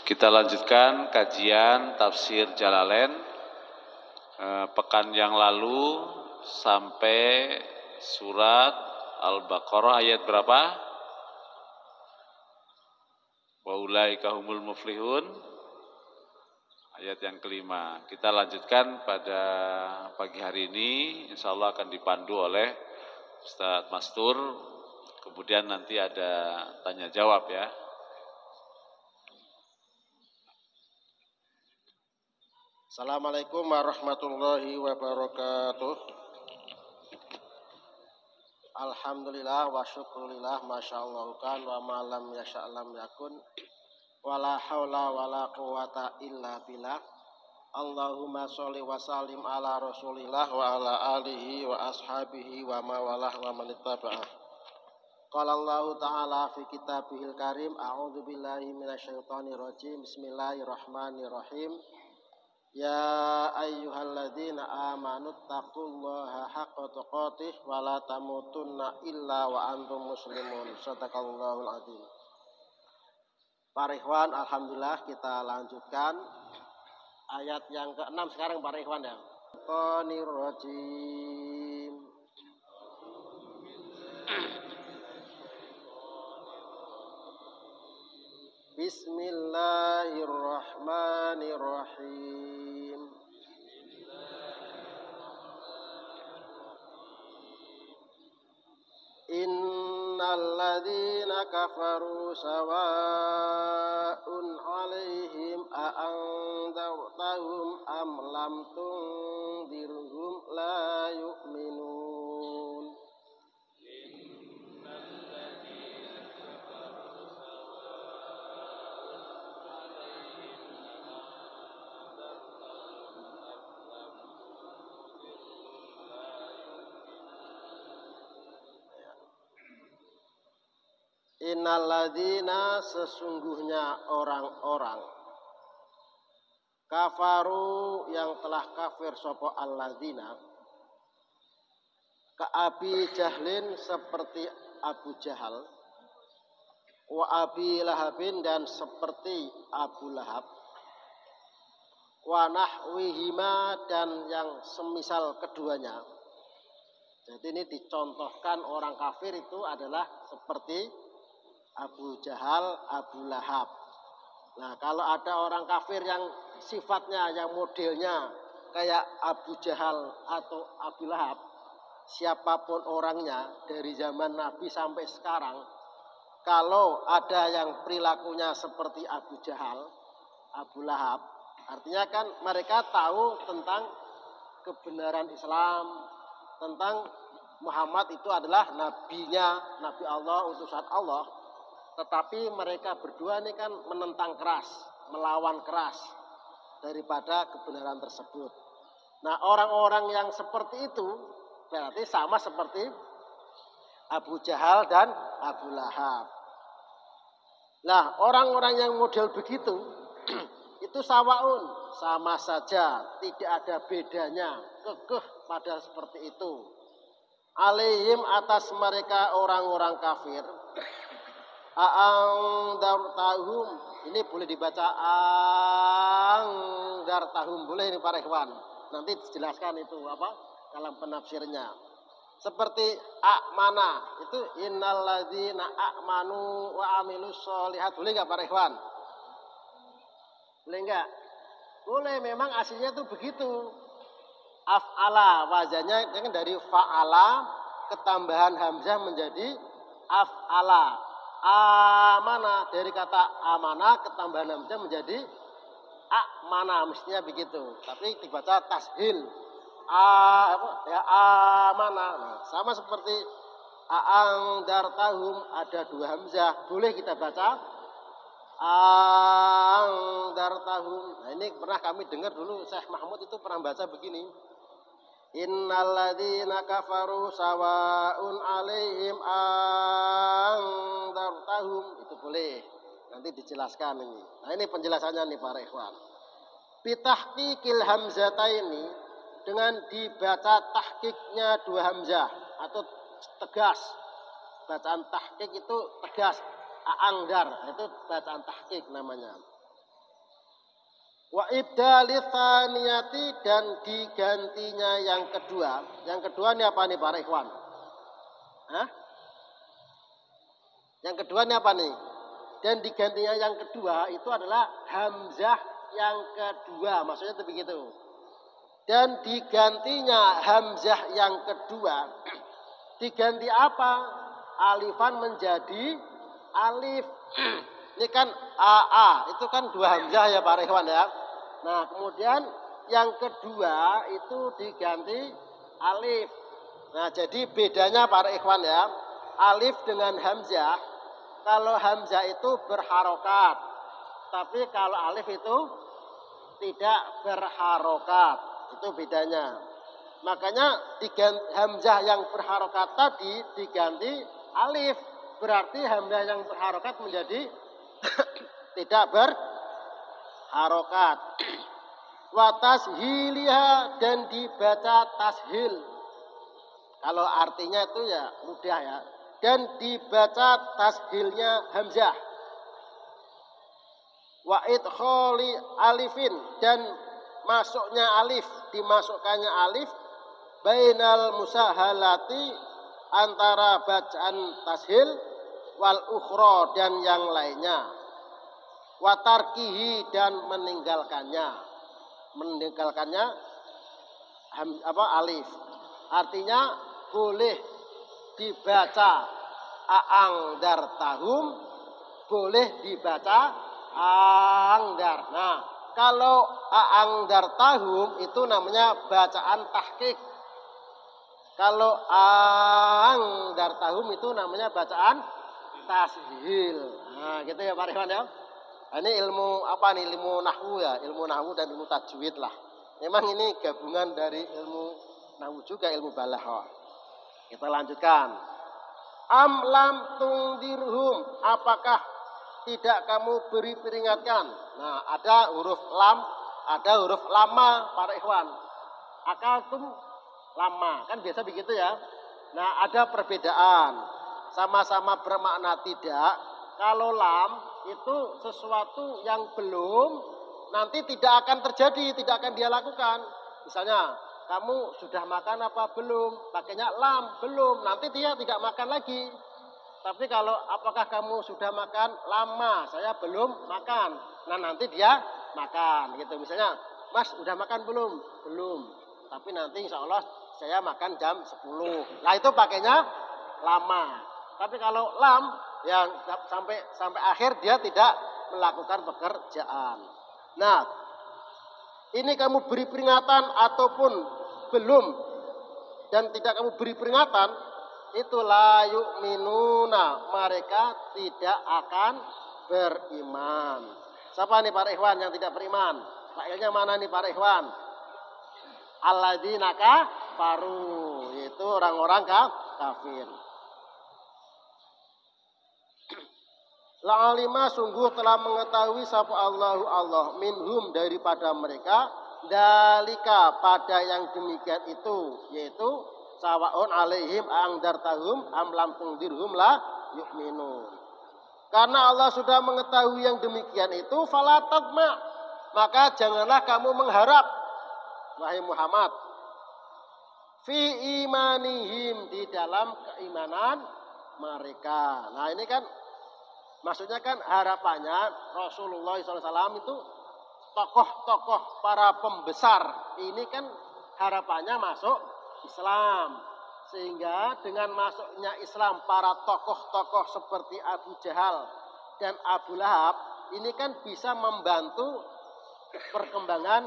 Kita lanjutkan kajian tafsir Jalalain pekan yang lalu sampai surat Al-Baqarah ayat berapa? Wa ulaika humul muflihun, ayat yang kelima. Kita lanjutkan pada pagi hari ini, insyaallah akan dipandu oleh Ustaz Mastur. Kemudian nanti ada tanya jawab ya. Assalamualaikum warahmatullahi wabarakatuh. Alhamdulillah wa syukurillah, masyaallah kan wa malam yasya'lam yakun, wala haula wala quwata illa billah. Allahumma sholli wa sallim ala rasulillah wa ala alihi wa ashabihi wa mawalah wa manittaba'ah. Qala Allah ta'ala fi kitabihil karim, a'udzu billahi minasyaitonir rajim, bismillahirrahmanirrahim. Ya ayyuhalladzina amanu taqullaha haqqa tuqatih wa la tamutunna illa wa antum muslimun. Shadaqallahul adzim. Para ikhwan, alhamdulillah kita lanjutkan ayat yang ke-6 sekarang para ikhwan ya. Qanir rajim. Bismillahirrahmanirrahim. Innal ladzina kafaru sawa'un 'alaihim a anzartahum am lam tunzirhum la yu'minun. Innalladzina, sesungguhnya orang-orang, kafaru yang telah kafir sapa alladzina, ka Abi Jahlin seperti Abu Jahal, wa Abi Lahabin dan seperti Abu Lahab, wa nahwihima dan yang semisal keduanya. Jadi ini dicontohkan orang kafir itu adalah seperti Abu Jahal, Abu Lahab. Nah, kalau ada orang kafir yang sifatnya, yang modelnya kayak Abu Jahal atau Abu Lahab, siapapun orangnya dari zaman Nabi sampai sekarang, kalau ada yang perilakunya seperti Abu Jahal, Abu Lahab, artinya kan mereka tahu tentang kebenaran Islam, tentang Muhammad itu adalah nabinya, Nabi Allah, utusan Allah. Tetapi mereka berdua ini kan menentang keras, melawan keras daripada kebenaran tersebut. Nah, orang-orang yang seperti itu berarti sama seperti Abu Jahal dan Abu Lahab. Nah, orang-orang yang model begitu itu sawaun, sama saja, tidak ada bedanya, kekeh pada seperti itu. Alaihim, atas mereka orang-orang kafir, a'angdartahum, ini boleh dibaca angdartahum, boleh ini para ikhwan. Nanti dijelaskan itu apa dalam penafsirnya. Seperti a'mana, itu innalladzina a'manu wa amilus sholihat, boleh enggak para ikhwan? Boleh enggak? Boleh, memang aslinya itu begitu. Af'ala, wazannya dari fa'ala, ketambahan hamzah menjadi af'ala. Amana, dari kata amana ketambahan hamzah menjadi amana, mestinya begitu. Tapi dibaca tashil. Amana. Nah, sama seperti a'angdartahum, ada dua hamzah. Boleh kita baca a'angdartahum. Nah, ini pernah kami dengar dulu, Syekh Mahmud itu pernah baca begini. Innalladzina kafaru sawa'un 'alaihim anzartahum, itu boleh. Nanti dijelaskan ini. Nah, ini penjelasannya nih para ikhwan. Bitahqiqil hamzataini, dengan dibaca tahqiqnya dua hamzah atau tegas. Bacaan tahqiq itu tegas, anggar, itu bacaan tahqiq namanya. Wa ibdali tsaniyati dan digantinya yang kedua. Yang kedua ini apa nih para ikhwan? Hah? Yang kedua ini apa nih? Dan digantinya yang kedua itu adalah hamzah yang kedua. Maksudnya itu begitu. Dan digantinya hamzah yang kedua. Diganti apa? Alifan menjadi alif. Ini kan AA, itu kan dua hamzah ya para ikhwan ya. Nah kemudian yang kedua itu diganti alif. Nah jadi bedanya para ikhwan ya, alif dengan hamzah, kalau hamzah itu berharokat, tapi kalau alif itu tidak berharokat, itu bedanya. Makanya hamzah yang berharokat tadi diganti alif, berarti hamzah yang berharokat menjadi tidak berharokat. Wa tashiliha dan dibaca tashil. Kalau artinya itu ya mudah ya. Dan dibaca tashilnya hamzah. Wa idkhali alifin dan masuknya alif, dimasukkannya alif bainal musahalati antara bacaan tashil wal ukhra dan yang lainnya. Wa tarkihi dan meninggalkannya. Meninggalkannya alif. Artinya boleh dibaca a'angdartahum, boleh dibaca angdar. Nah, kalau a'angdartahum itu namanya bacaan tahqiq. Kalau a'angdartahum itu namanya bacaan tashil. Nah, gitu ya Pak Iwan ya. Nah, ini ilmu apa nih? Ilmu nahwu ya, ilmu nahwu dan ilmu tajwid lah. Memang ini gabungan dari ilmu nahwu juga ilmu balaghah. Kita lanjutkan. Am lam tungdirhum, apakah tidak kamu beri peringatkan? Nah, ada huruf lam, ada huruf lama para ikhwan. Akaltum lama, kan biasa begitu ya. Nah, ada perbedaan. Sama-sama bermakna tidak. Kalau lam itu sesuatu yang belum, nanti tidak akan terjadi, tidak akan dia lakukan. Misalnya, kamu sudah makan apa belum? Pakainya lam, belum. Nanti dia tidak makan lagi. Tapi kalau apakah kamu sudah makan? Lama, saya belum makan. Nah nanti dia makan gitu. Misalnya, Mas udah makan belum? Belum. Tapi nanti insya Allah saya makan jam 10. Nah itu pakainya lama. Tapi kalau lam yang sampai akhir dia tidak melakukan pekerjaan. Nah, ini kamu beri peringatan ataupun belum dan tidak kamu beri peringatan, itu la yu'minuna, mereka tidak akan beriman. Siapa nih para ikhwan yang tidak beriman? Failnya mana nih para ikhwan? Alladzina kafaru, yaitu orang-orang kafir. La'alima sungguh telah mengetahui sapa Allahu Allah minhum daripada mereka dalika pada yang demikian itu, yaitu sawaun alaihim angdartahum am lam tungdirhum la yu'minun. Karena Allah sudah mengetahui yang demikian itu, fala tatma, maka janganlah kamu mengharap wahai Muhammad fi imanihim, di dalam keimanan mereka. Nah ini kan maksudnya kan harapannya Rasulullah SAW itu tokoh-tokoh para pembesar ini kan harapannya masuk Islam. Sehingga dengan masuknya Islam para tokoh-tokoh seperti Abu Jahal dan Abu Lahab ini kan bisa membantu perkembangan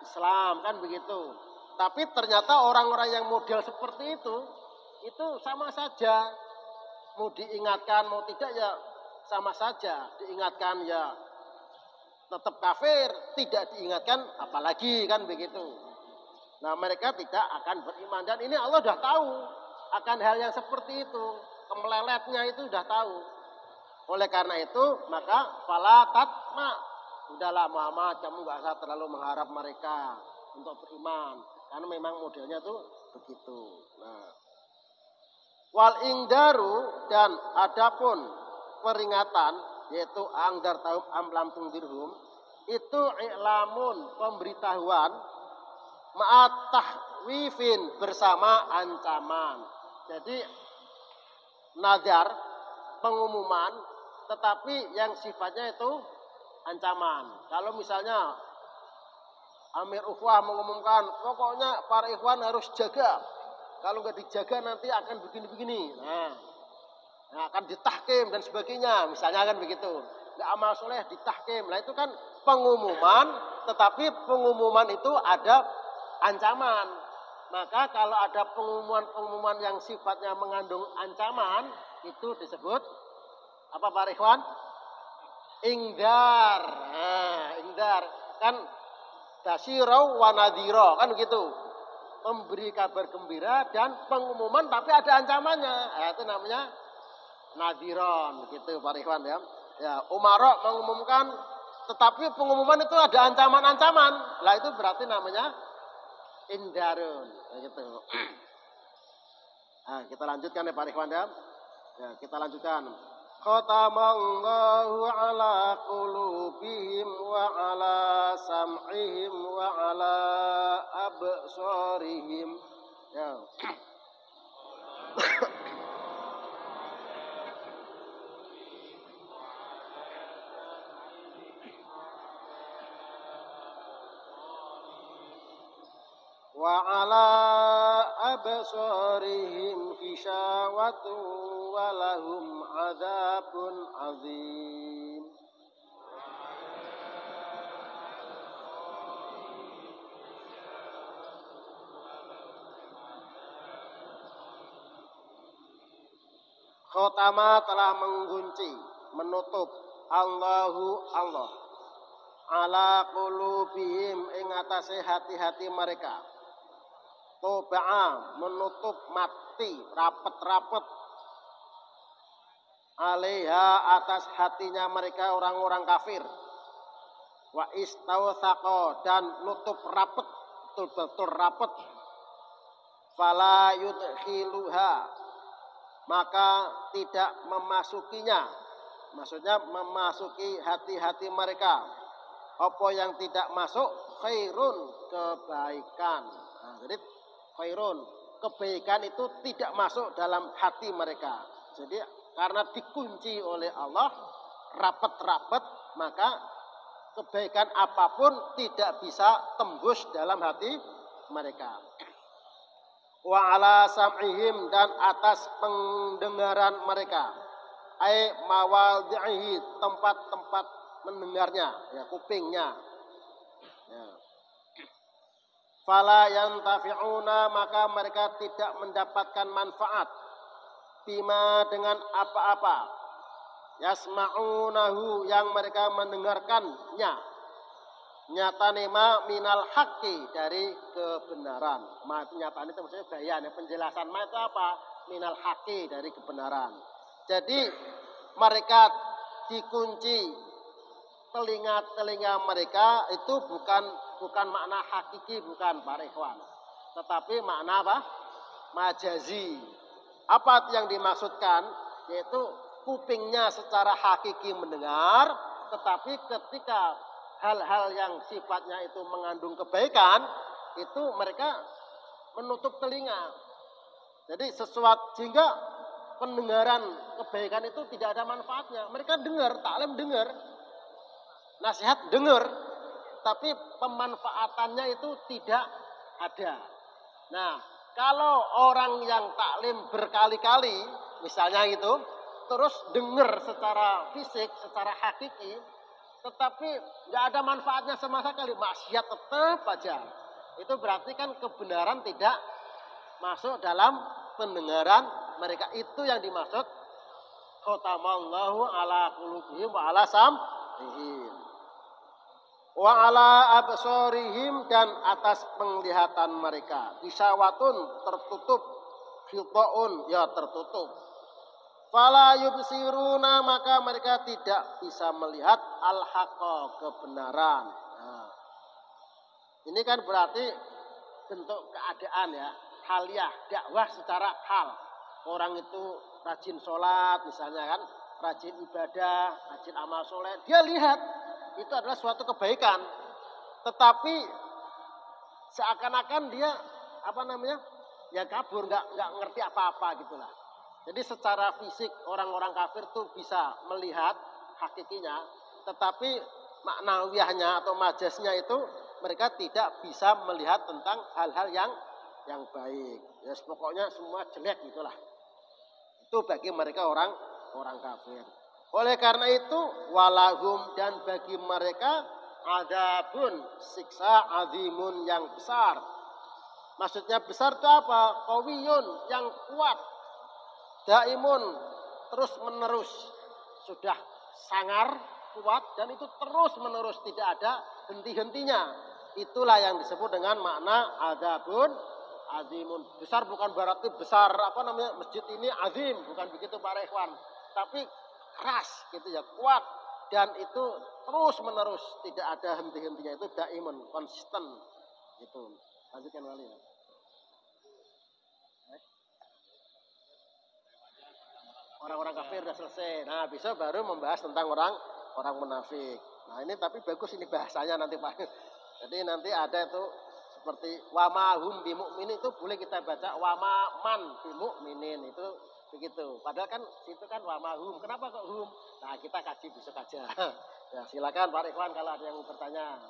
Islam kan begitu. Tapi ternyata orang-orang yang model seperti itu sama saja. Mau diingatkan mau tidak ya sama saja, diingatkan ya tetap kafir, tidak diingatkan apalagi kan begitu. Nah mereka tidak akan beriman dan ini Allah sudah tahu akan hal yang seperti itu, kemeleletnya itu sudah tahu. Oleh karena itu maka fala tatma, udahlah Muhammad kamu gak usah terlalu mengharap mereka untuk beriman karena memang modelnya tuh begitu. Nah, wal ingdaru dan adapun peringatan yaitu angdar taum amlam tungdirhum itu i'lamun, pemberitahuan, ma'at tahwifin, bersama ancaman. Jadi nadar, pengumuman, tetapi yang sifatnya itu ancaman. Kalau misalnya Amir Ukhwah mengumumkan, pokoknya para ikhwan harus jaga. Kalau nggak dijaga nanti akan begini-begini. Nah, akan ditahkim dan sebagainya. Misalnya kan begitu. Nggak amal soleh ditahkim. Nah itu kan pengumuman, tetapi pengumuman itu ada ancaman. Maka kalau ada pengumuman-pengumuman yang sifatnya mengandung ancaman, itu disebut apa Pak Ikhwan? Ingdar. Nah, ingdar kan basyirau wa nadhira, kan begitu. Memberi kabar gembira dan pengumuman tapi ada ancamannya. Nah, itu namanya nadhiron, begitu Pak Ikhwan ya. Ya, Umara mengumumkan tetapi pengumuman itu ada ancaman-ancaman. Lah itu berarti namanya indarun, begitu. Nah, kita lanjutkan ya Pak Ikhwan ya. Ya, kita lanjutkan. Khatamallahu ala qulubihim wa ala sam'ihim wa ala absarihim. Ya. Wa ala absarihim ghisyawatu wa lahum adzabun azim. Khotama telah mengunci, menutup Allahu Allah ala qulubihim ing atase hati-hati mereka. Toba'a menutup mati rapet-rapet alaiha atas hatinya mereka orang-orang kafir. Wa istawthaqa dan nutup rapet, betul-betul rapet. Fala yudkhiluha, maka tidak memasukinya. Maksudnya memasuki hati-hati mereka. Apa yang tidak masuk khairun, kebaikan. Nah, jadi khairun, kebaikan itu tidak masuk dalam hati mereka. Jadi karena dikunci oleh Allah rapat-rapat, maka kebaikan apapun tidak bisa tembus dalam hati mereka. Wa ala sam'ihim, dan atas pendengaran mereka. Ai mawadhihi, tempat-tempat mendengarnya, ya kupingnya. Ya. Fala yantafi'una, maka mereka tidak mendapatkan manfaat bima, dengan apa-apa, yasma'unahu, yang mereka mendengarkannya, nyatane ma minal haqqi, dari kebenaran. Ma nyatane itu maksudnya bayan, ya, penjelasan ma itu apa? Minal haqqi, dari kebenaran. Jadi mereka dikunci telinga-telinga mereka itu bukan makna hakiki, bukan para ikhwan, tetapi makna apa? Majazi. Apa yang dimaksudkan? Yaitu kupingnya secara hakiki mendengar, tetapi ketika hal-hal yang sifatnya itu mengandung kebaikan, itu mereka menutup telinga. Jadi sesuatu, sehingga pendengaran kebaikan itu tidak ada manfaatnya. Mereka dengar, taklim dengar, nasihat dengar, tapi pemanfaatannya itu tidak ada. Nah, kalau orang yang taklim berkali-kali, misalnya itu, terus dengar secara fisik, secara hakiki, tetapi nggak ada manfaatnya sama sekali, maksiat tetap aja. Itu berarti kan kebenaran tidak masuk dalam pendengaran mereka. Itu yang dimaksud khatamallahu ala qulubihim wa ala sam'ihim wa ala absarihim, dan atas penglihatan mereka. Isyawatun, tertutup, khitaun, ya tertutup. Fala yubsiruna, maka mereka tidak bisa melihat al-haqqa, kebenaran. Nah, ini kan berarti bentuk keadaan, ya, haliyah, dakwah secara hal. Orang itu rajin sholat misalnya kan, rajin ibadah, rajin amal soleh, dia lihat itu adalah suatu kebaikan. Tetapi seakan-akan dia ya kabur, nggak ngerti apa-apa gitulah. Jadi secara fisik orang-orang kafir tuh bisa melihat hakikinya, tetapi maknawiyahnya atau majasnya itu mereka tidak bisa melihat tentang hal-hal yang baik. Ya pokoknya semua jelek gitulah. Itu bagi mereka orang kafir. Oleh karena itu walahum, dan bagi mereka adabun, siksa azimun yang besar. Maksudnya besar itu apa? Qawiyun, yang kuat. Daimun, terus menerus. Sudah sangar, kuat, dan itu terus menerus, tidak ada henti-hentinya. Itulah yang disebut dengan makna adabun azimun. Besar bukan berarti besar masjid ini azim, bukan begitu para ikhwan. Tapi keras gitu ya, kuat, dan itu terus menerus, tidak ada henti-hentinya, itu daimun, konsisten gitu. Lanjutkan wali. Orang-orang kafir sudah selesai. Nah, besok baru membahas tentang orang munafik. Nah, ini tapi bagus ini bahasanya nanti Pak. Jadi nanti ada itu seperti wamahum bimu'minin, itu boleh kita baca wamaman bimu'minin, itu begitu. Padahal kan itu kan wamahum. Kenapa kok hum? Nah, kita kaji besok aja. Ya, silakan Pak Ikhwan kalau ada yang bertanya.